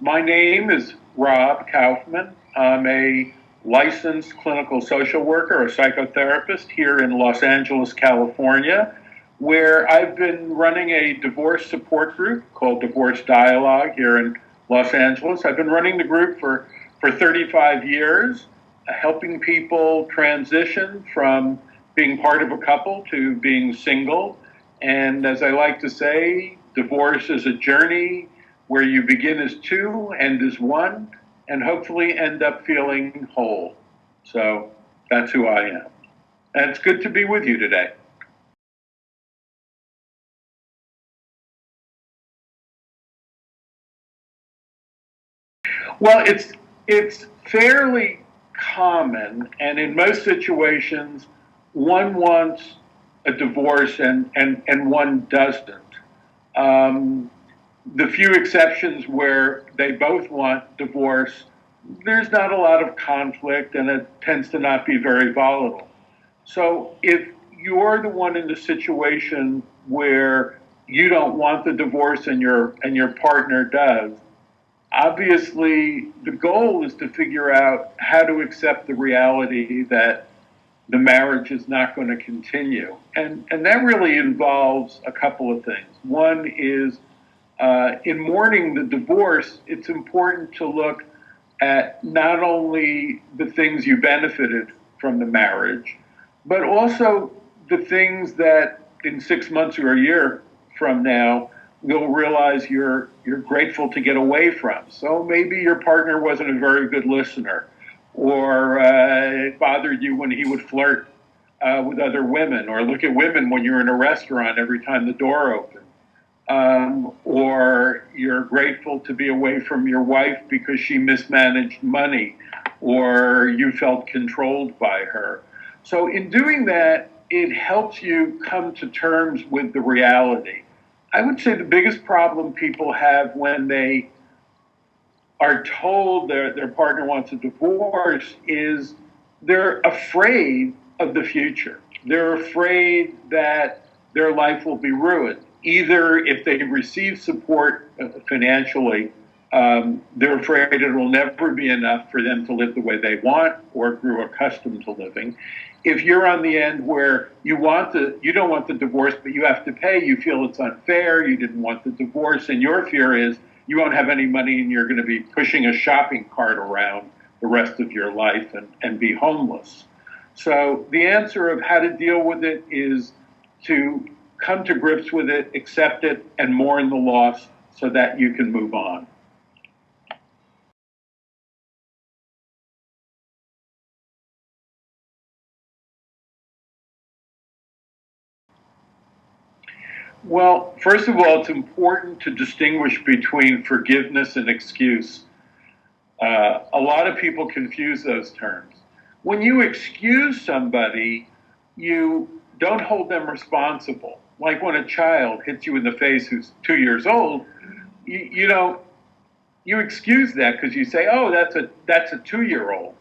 My name is Rob Kaufman. I'm a licensed clinical social worker or psychotherapist here in Los Angeles, California, where I've been running a divorce support group called Divorce Dialogue here in Los Angeles. I've been running the group for 35 years, helping people transition from being part of a couple to being single. And as I like to say, divorce is a journey where you begin as two, end as one, and hopefully end up feeling whole. So that's who I am. And it's good to be with you today. Well, it's fairly common, and in most situations, one wants a divorce and one doesn't. Um, the few exceptions where they both want divorce, there's not a lot of conflict and it tends to not be very volatile. So if you're the one in the situation where you don't want the divorce and your partner does, obviously the goal is to figure out how to accept the reality that the marriage is not going to continue. And that really involves a couple of things. One is in mourning the divorce, it's important to look at not only the things you benefited from the marriage, but also the things that in 6 months or a year from now, you'll realize you're grateful to get away from. So maybe your partner wasn't a very good listener, or it bothered you when he would flirt with other women, or look at women when you're in a restaurant every time the door opened. Or you're grateful to be away from your wife because she mismanaged money, or you felt controlled by her. So in doing that, it helps you come to terms with the reality. I would say the biggest problem people have when they are told their partner wants a divorce is they're afraid of the future. They're afraid that their life will be ruined. Either if they receive support financially, they're afraid it will never be enough for them to live the way they want or grew accustomed to living. If you're on the end where you don't want the divorce, but you have to pay, you feel it's unfair, you didn't want the divorce, and your fear is you won't have any money and you're going to be pushing a shopping cart around the rest of your life and be homeless. So the answer of how to deal with it is to come to grips with it, accept it, and mourn the loss so that you can move on. Well, first of all, it's important to distinguish between forgiveness and excuse. A lot of people confuse those terms. When you excuse somebody, you don't hold them responsible. Like when a child hits you in the face who's 2 years old, you don't you excuse that because you say, "Oh, that's a 2-year-old."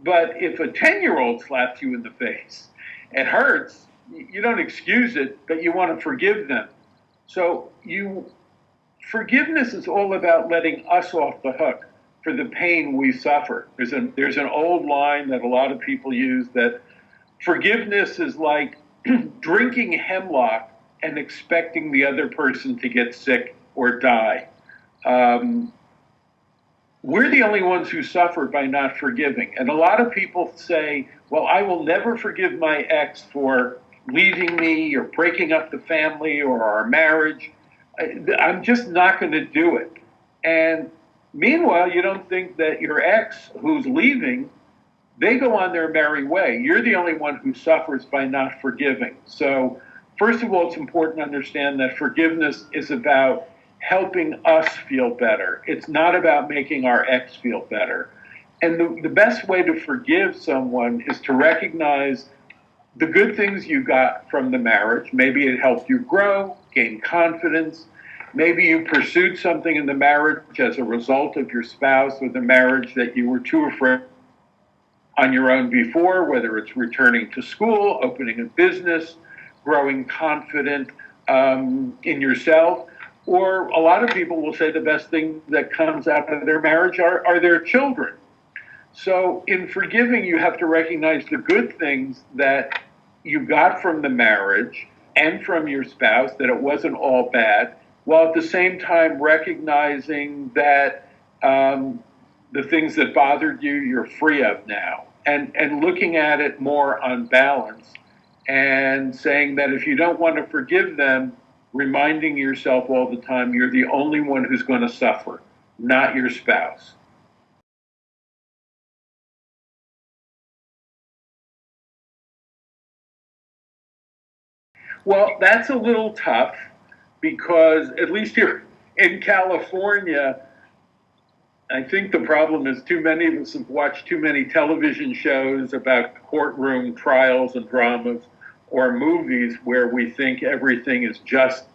But if a 10-year-old slaps you in the face, it hurts. You don't excuse it, but you want to forgive them. So forgiveness is all about letting us off the hook for the pain we suffer. There's an old line that a lot of people use that forgiveness is like drinking hemlock and expecting the other person to get sick or die. Um, we're the only ones who suffer by not forgiving. And a lot of people say, well, I will never forgive my ex for leaving me or breaking up the family or our marriage. I'm just not going to do it. And meanwhile, you don't think that your ex who's leaving, they go on their merry way. You're the only one who suffers by not forgiving. So first of all, it's important to understand that forgiveness is about helping us feel better. It's not about making our ex feel better. And the best way to forgive someone is to recognize the good things you got from the marriage. Maybe it helped you grow, gain confidence. Maybe you pursued something in the marriage as a result of your spouse or the marriage that you were too afraid on your own before, whether it's returning to school, opening a business, growing confident in yourself. Or a lot of people will say the best thing that comes out of their marriage are their children. So in forgiving, you have to recognize the good things that you got from the marriage and from your spouse, that it wasn't all bad, while at the same time recognizing that the things that bothered you, you're free of now. And looking at it more on balance and saying that if you don't want to forgive them, reminding yourself all the time you're the only one who's going to suffer, not your spouse. Well, that's a little tough because, at least here in California, I think the problem is too many of us have watched too many television shows about courtroom trials and dramas, or movies where we think everything is just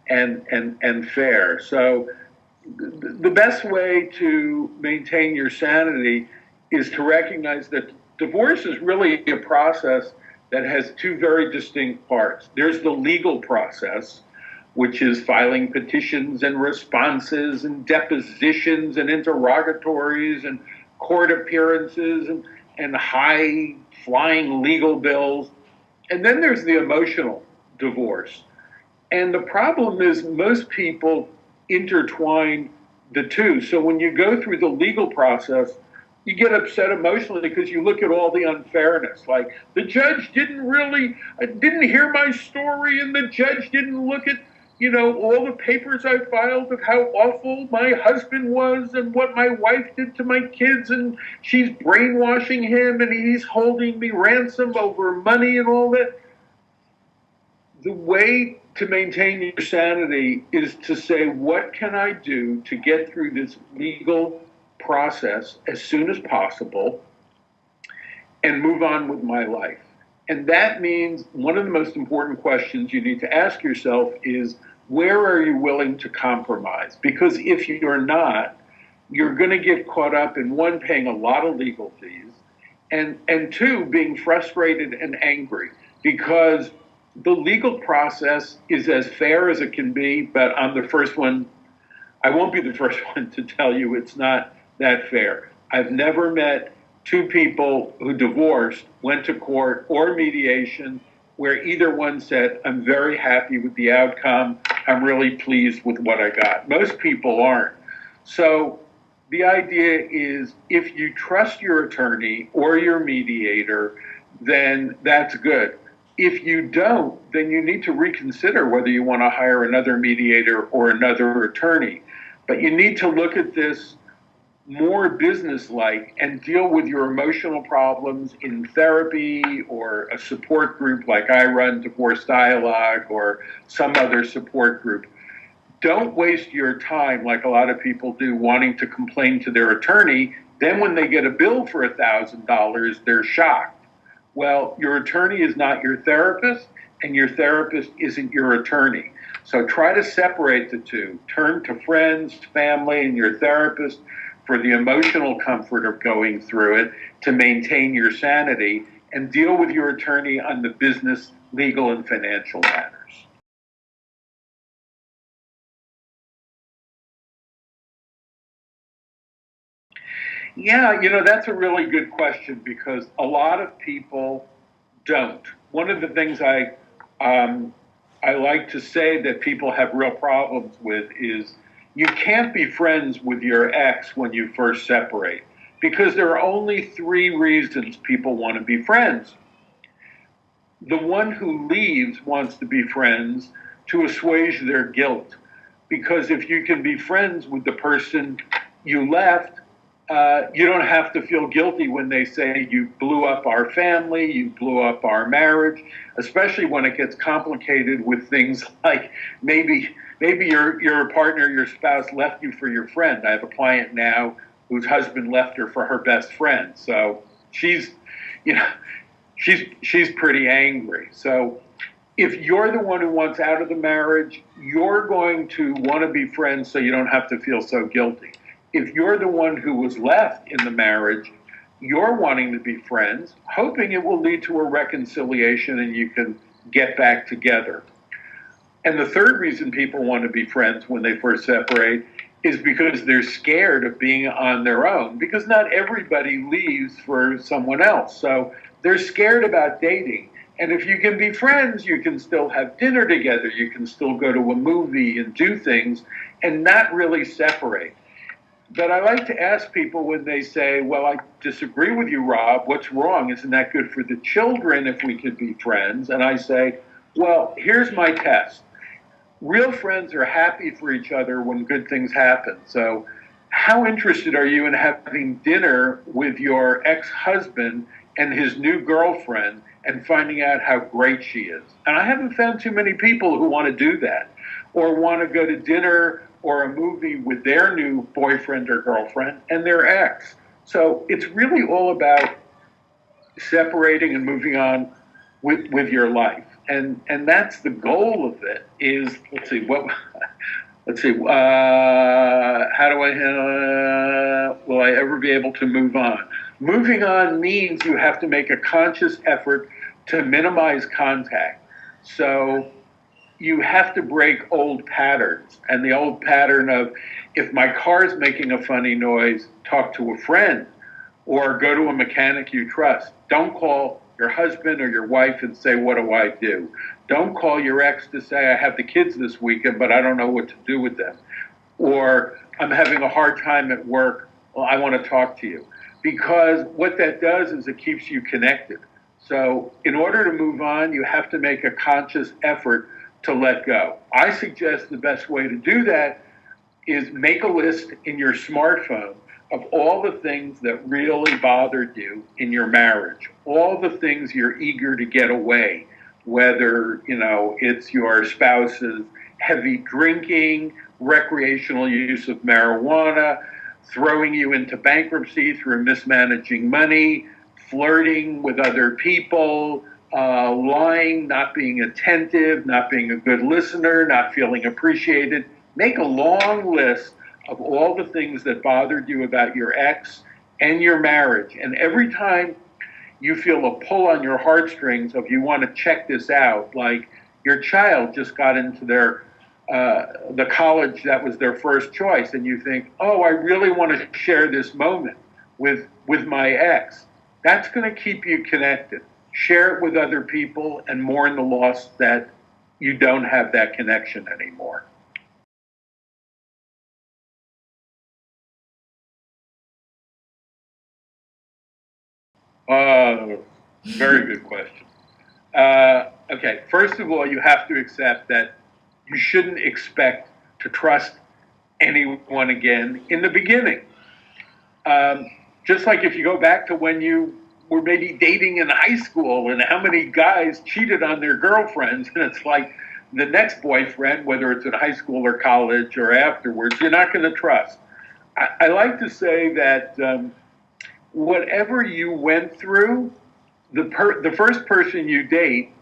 and fair. So the best way to maintain your sanity is to recognize that divorce is really a process that has two very distinct parts. There's the legal process, which is filing petitions and responses and depositions and interrogatories and court appearances and high flying legal bills. And then there's the emotional divorce. And the problem is most people intertwine the two. So when you go through the legal process, you get upset emotionally because you look at all the unfairness. Like, the judge didn't hear my story, and the judge didn't look at, all the papers I filed of how awful my husband was and what my wife did to my kids, and she's brainwashing him and he's holding me ransom over money and all that. The way to maintain your sanity is to say, what can I do to get through this legal process as soon as possible and move on with my life? And that means one of the most important questions you need to ask yourself is, where are you willing to compromise? Because if you're not, you're going to get caught up in, one, paying a lot of legal fees, and two, being frustrated and angry, because the legal process is as fair as it can be, but I'm the first one, I won't be the first one to tell you it's not that fair. I've never met two people who divorced, went to court or mediation, where either one said, I'm very happy with the outcome, I'm really pleased with what I got. Most people aren't. So the idea is, if you trust your attorney or your mediator, then that's good. If you don't, then you need to reconsider whether you want to hire another mediator or another attorney. But you need to look at this more business-like and deal with your emotional problems in therapy or a support group like I run, Divorce Dialogue, or some other support group. Don't waste your time, like a lot of people do, wanting to complain to their attorney. Then when they get a bill for $1,000, they're shocked. Well, your attorney is not your therapist, and your therapist isn't your attorney. So try to separate the two. Turn to friends, family, and your therapist for the emotional comfort of going through it to maintain your sanity, and deal with your attorney on the business, legal, and financial matters. Yeah, that's a really good question, because a lot of people don't. One of the things I like to say that people have real problems with is, you can't be friends with your ex when you first separate, because there are only three reasons people want to be friends. The one who leaves wants to be friends to assuage their guilt, because if you can be friends with the person you left, you don't have to feel guilty when they say, you blew up our family, you blew up our marriage, especially when it gets complicated with things like maybe your partner, your spouse left you for your friend. I have a client now whose husband left her for her best friend. So she's pretty angry. So if you're the one who wants out of the marriage, you're going to want to be friends so you don't have to feel so guilty. If you're the one who was left in the marriage, you're wanting to be friends, hoping it will lead to a reconciliation and you can get back together. And the third reason people want to be friends when they first separate is because they're scared of being on their own, because not everybody leaves for someone else. So they're scared about dating. And if you can be friends, you can still have dinner together. You can still go to a movie and do things and not really separate. But I like to ask people when they say, well, I disagree with you, Rob. What's wrong? Isn't that good for the children if we could be friends? And I say, well, here's my test. Real friends are happy for each other when good things happen. So how interested are you in having dinner with your ex-husband and his new girlfriend and finding out how great she is? And I haven't found too many people who want to do that, or want to go to dinner or a movie with their new boyfriend or girlfriend and their ex. So it's really all about separating and moving on with your life. And that's the goal of it. Is how do I will I ever be able to move on? Moving on means you have to make a conscious effort to minimize contact. So you have to break old patterns. And the old pattern of, if my car's making a funny noise, talk to a friend or go to a mechanic you trust. Don't call your husband or your wife and say, what do I do? Don't call your ex to say, I have the kids this weekend, but I don't know what to do with them. Or I'm having a hard time at work. Well, I want to talk to you. Because what that does is it keeps you connected. So in order to move on, you have to make a conscious effort to let go. I suggest the best way to do that is make a list in your smartphone of all the things that really bothered you in your marriage, all the things you're eager to get away, whether, it's your spouse's heavy drinking, recreational use of marijuana, throwing you into bankruptcy through mismanaging money, flirting with other people, lying, not being attentive, not being a good listener, not feeling appreciated. Make a long list of all the things that bothered you about your ex and your marriage. And every time you feel a pull on your heartstrings of you want to check this out, like your child just got into the college that was their first choice, and you think, oh, I really want to share this moment with my ex. That's going to keep you connected. Share it with other people and mourn the loss that you don't have that connection anymore. Very good question. Okay, first of all, you have to accept that you shouldn't expect to trust anyone again in the beginning. Just like if you go back to when you were maybe dating in high school and how many guys cheated on their girlfriends, and it's like the next boyfriend, whether it's in high school or college or afterwards, you're not going to trust. I like to say that whatever you went through, the first person you date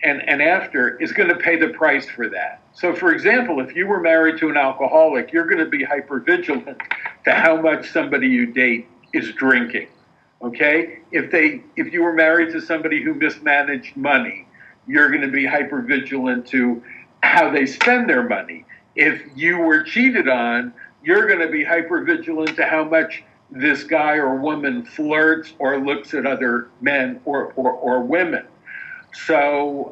and after is going to pay the price for that. So, for example, if you were married to an alcoholic, you're going to be hypervigilant to how much somebody you date is drinking. Okay? If you were married to somebody who mismanaged money, you're going to be hypervigilant to how they spend their money. If you were cheated on, you're going to be hypervigilant to how much this guy or woman flirts or looks at other men or women. So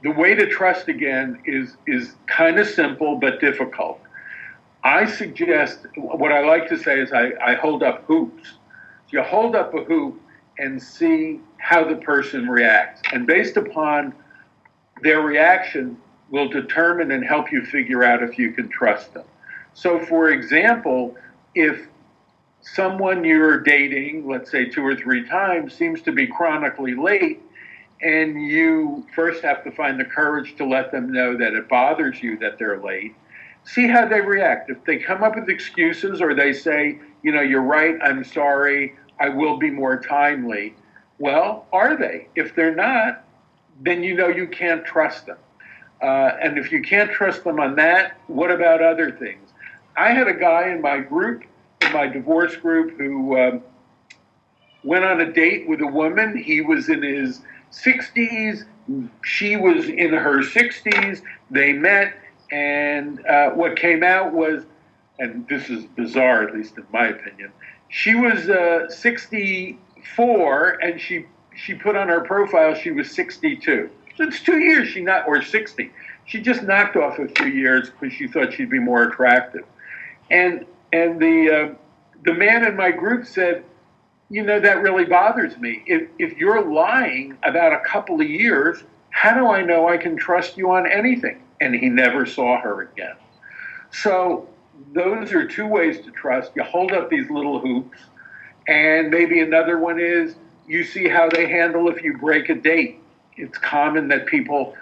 the way to trust again is kind of simple but difficult. I suggest, what I like to say is I hold up hoops. You hold up a hoop and see how the person reacts. And based upon their reaction will determine and help you figure out if you can trust them. So for example, if someone you're dating, let's say 2 or 3 times, seems to be chronically late, and you first have to find the courage to let them know that it bothers you that they're late, see how they react. If they come up with excuses or they say, you're right, I'm sorry, I will be more timely, well, are they? If they're not, then you can't trust them. And if you can't trust them on that, what about other things? I had a guy in my group, in my divorce group, who went on a date with a woman. He was in his 60s, She was in her 60s. They met, and what came out was, and this is bizarre, at least in my opinion, she was 64, and she put on her profile she was 62. So it's 2 years she not, or 60. She just knocked off a few years because she thought she'd be more attractive. And the man in my group said, that really bothers me. If you're lying about a couple of years, how do I know I can trust you on anything? And he never saw her again. So those are two ways to trust. You hold up these little hoops, and maybe another one is you see how they handle if you break a date. It's common that people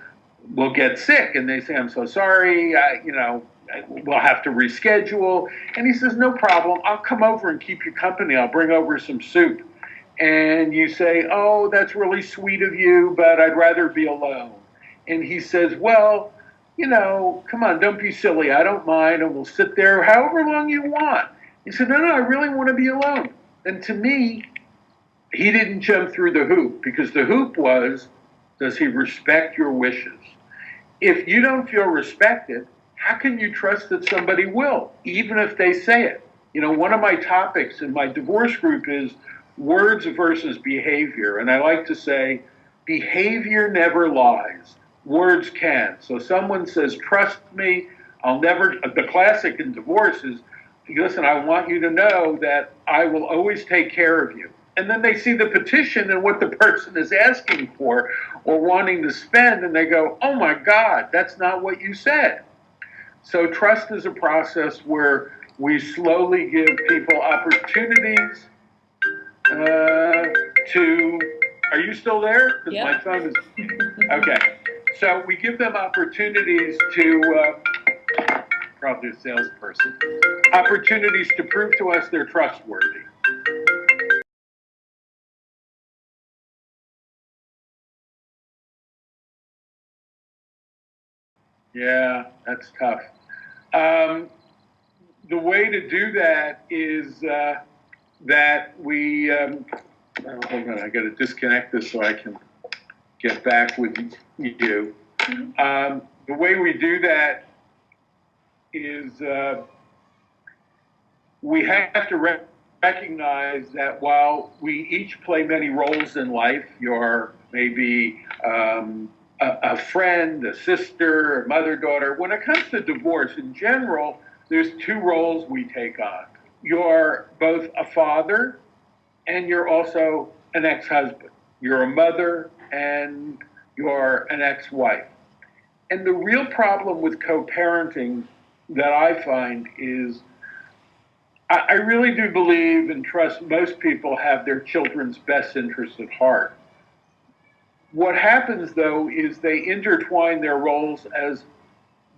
will get sick, and they say, I'm so sorry, we'll have to reschedule. And he says, no problem, I'll come over and keep you company. I'll bring over some soup. And you say, oh, that's really sweet of you, but I'd rather be alone. And he says, well, come on, don't be silly. I don't mind, and we'll sit there however long you want. He said, no, I really want to be alone. And to me, he didn't jump through the hoop, because the hoop was, does he respect your wishes? If you don't feel respected, how can you trust that somebody will, even if they say it? One of my topics in my divorce group is words versus behavior. And I like to say, behavior never lies. Words can. So someone says, trust me, the classic in divorce is, listen, I want you to know that I will always take care of you. And then they see the petition and what the person is asking for or wanting to spend, and they go, oh my God, that's not what you said. So trust is a process where we slowly give people opportunities are you still there? Because my phone is, okay. So we give them opportunities to, probably a salesperson, opportunities to prove to us they're trustworthy. Yeah, that's tough. The way to do that is that we, hold on, I got to disconnect this so I can get back with you. The way we do that is we have to recognize that while we each play many roles in life, you're maybe a friend, a sister, a mother, daughter. When it comes to divorce, in general, there's two roles we take on. You're both a father and you're also an ex-husband. You're a mother and you're an ex-wife. And the real problem with co-parenting that I find is I really do believe and trust most people have their children's best interests at heart. What happens, though, is they intertwine their roles as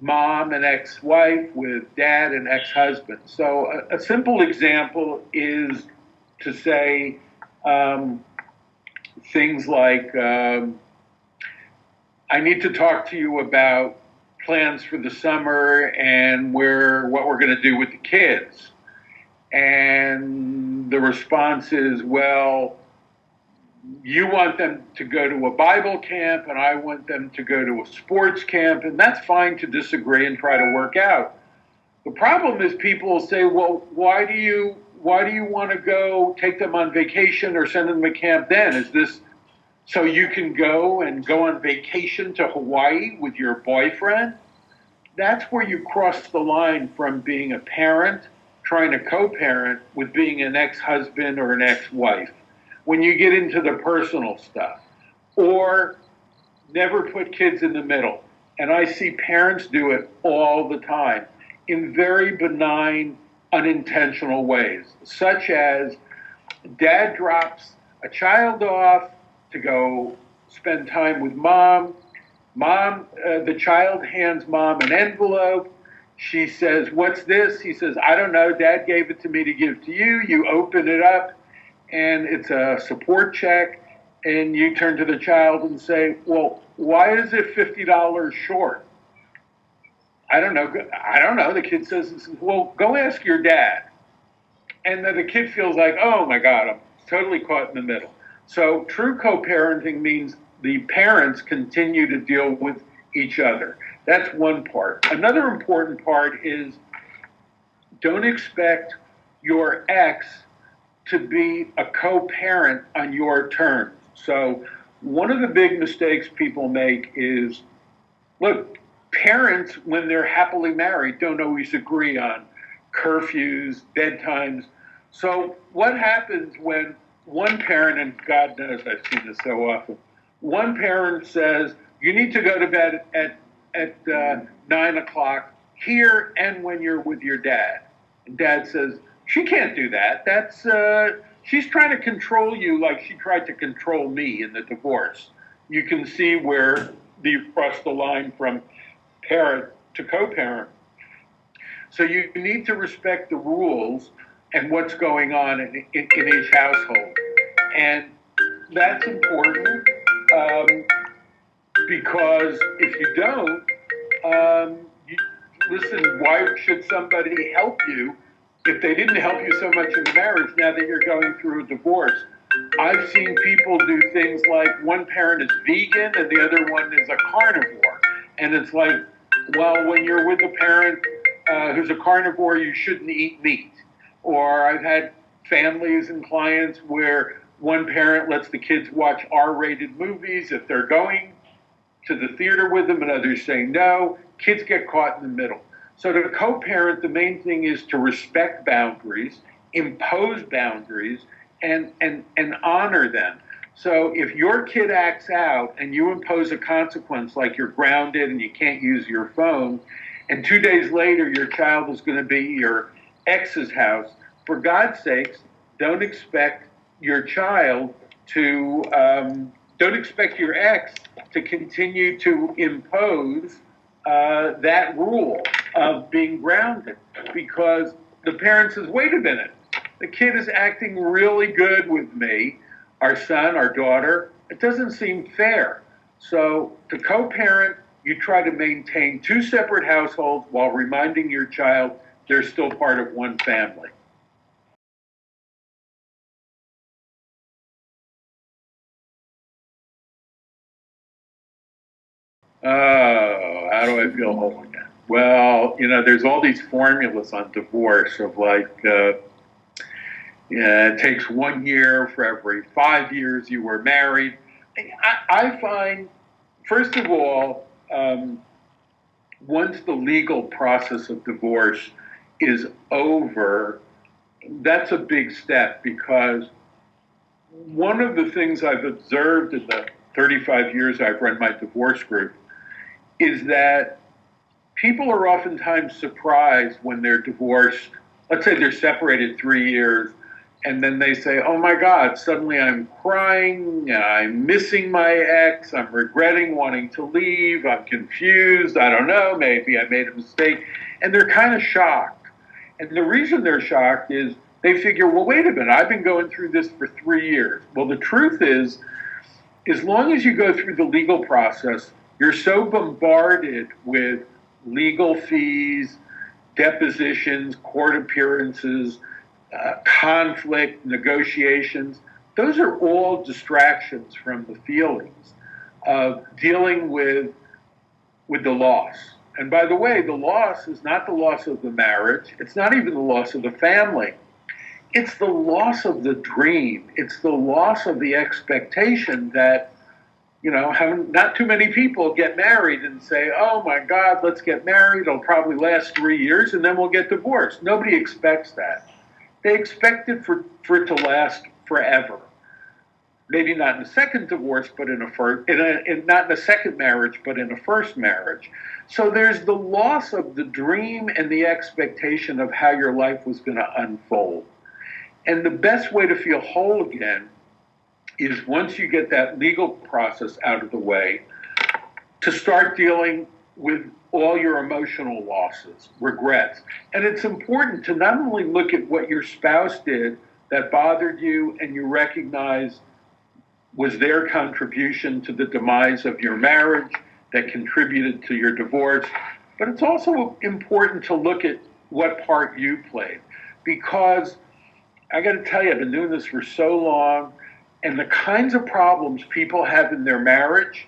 mom and ex-wife with dad and ex-husband. So a simple example is to say things like, I need to talk to you about plans for the summer and what we're going to do with the kids. And the response is, well, you want them to go to a Bible camp and I want them to go to a sports camp, and that's fine to disagree and try to work out. The problem is people will say, well, why do you want to go take them on vacation or send them to camp then? Is this so you can go on vacation to Hawaii with your boyfriend? That's where you cross the line from being a parent, trying to co-parent, with being an ex-husband or an ex-wife. When you get into the personal stuff, or never put kids in the middle. And I see parents do it all the time in very benign, unintentional ways, such as dad drops a child off to go spend time with mom. The child hands mom an envelope. She says, what's this? He says, I don't know. Dad gave it to me to give to you. You open it up, and it's a support check, and you turn to the child and say, well, why is it $50 short? I don't know. The kid says, well, go ask your dad. And then the kid feels like, oh my God, I'm totally caught in the middle. So true co-parenting means the parents continue to deal with each other. That's one part. Another important part is don't expect your ex to be a co-parent on your terms. So one of the big mistakes people make is, look, parents, when they're happily married, don't always agree on curfews, bedtimes. So what happens when one parent, and God knows I've seen this so often, one parent says, you need to go to bed at 9 o'clock here and when you're with your dad. And dad says, she can't do that. She's trying to control you like she tried to control me in the divorce. You can see where you've crossed the line from parent to co-parent. So you need to respect the rules and what's going on in each household. And that's important because if you don't, listen, why should somebody help you if they didn't help you so much in the marriage now that you're going through a divorce? I've seen people do things like one parent is vegan and the other one is a carnivore. And it's like, well, when you're with a parent who's a carnivore, you shouldn't eat meat. Or I've had families and clients where one parent lets the kids watch R-rated movies if they're going to the theater with them, and others say no. Kids get caught in the middle. So to co-parent, the main thing is to respect boundaries, impose boundaries, and honor them. So if your kid acts out and you impose a consequence like you're grounded and you can't use your phone, and 2 days later your child is going to be your ex's house, for God's sakes, don't expect your child to, don't expect your ex to continue to impose that rule of being grounded, because the parent says, wait a minute, the kid is acting really good with me, our son, our daughter. It doesn't seem fair. So to co-parent, you try to maintain two separate households while reminding your child they're still part of one family. Oh, how do I feel whole again? Well, there's all these formulas on divorce of like, it takes 1 year for every 5 years you were married. I find, first of all, once the legal process of divorce is over, that's a big step, because one of the things I've observed in the 35 years I've run my divorce group is that people are oftentimes surprised when they're divorced. Let's say they're separated 3 years, and then they say, oh my God, suddenly I'm crying, I'm missing my ex, I'm regretting wanting to leave, I'm confused, I don't know, maybe I made a mistake. And they're kind of shocked. And the reason they're shocked is they figure, well, wait a minute, I've been going through this for 3 years. Well, the truth is, as long as you go through the legal process, you're so bombarded with legal fees, depositions, court appearances, conflict, negotiations. Those are all distractions from the feelings of dealing with the loss. And by the way, the loss is not the loss of the marriage. It's not even the loss of the family. It's the loss of the dream. It's the loss of the expectation that, not too many people get married and say, oh my God, let's get married. It'll probably last 3 years and then we'll get divorced. Nobody expects that. They expect it for it to last forever. Maybe not in a second divorce, but in a first, not in a second marriage, but in a first marriage. So there's the loss of the dream and the expectation of how your life was going to unfold. And the best way to feel whole again is, once you get that legal process out of the way, to start dealing with all your emotional losses, regrets. And it's important to not only look at what your spouse did that bothered you and you recognize was their contribution to the demise of your marriage that contributed to your divorce, but it's also important to look at what part you played. Because I got to tell you, I've been doing this for so long, and the kinds of problems people have in their marriage,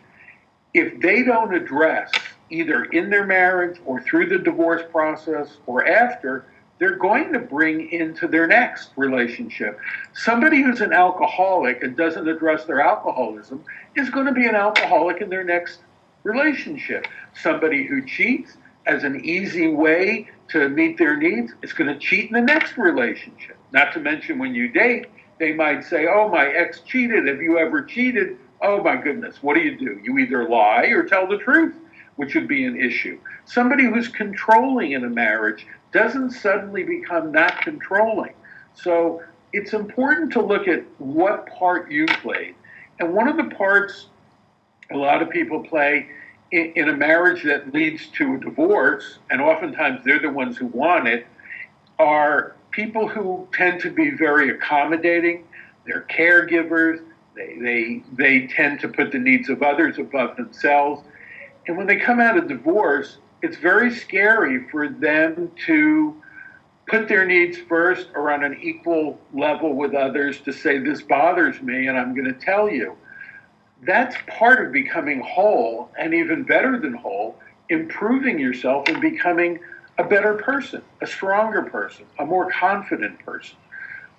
if they don't address either in their marriage or through the divorce process or after, they're going to bring into their next relationship. Somebody who's an alcoholic and doesn't address their alcoholism is going to be an alcoholic in their next relationship. Somebody who cheats as an easy way to meet their needs is going to cheat in the next relationship. Not to mention when you date, they might say, oh, my ex cheated. Have you ever cheated? Oh, my goodness. What do? You either lie or tell the truth, which would be an issue. Somebody who's controlling in a marriage doesn't suddenly become not controlling. So it's important to look at what part you played. And one of the parts a lot of people play in a marriage that leads to a divorce, and oftentimes they're the ones who want it, are people who tend to be very accommodating. They're caregivers. They tend to put the needs of others above themselves. And when they come out of divorce, it's very scary for them to put their needs first or on an equal level with others, to say, this bothers me and I'm going to tell you. That's part of becoming whole, and even better than whole, improving yourself and becoming a better person, a stronger person, a more confident person.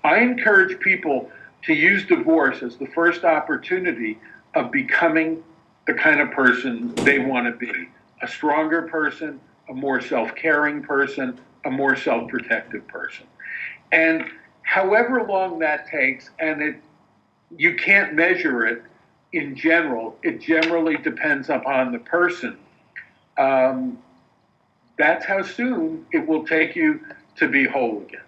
I encourage people to use divorce as the first opportunity of becoming the kind of person they want to be. A stronger person, a more self-caring person, a more self-protective person. And however long that takes, and you can't measure it in general, it generally depends upon the person. That's how soon it will take you to be whole again.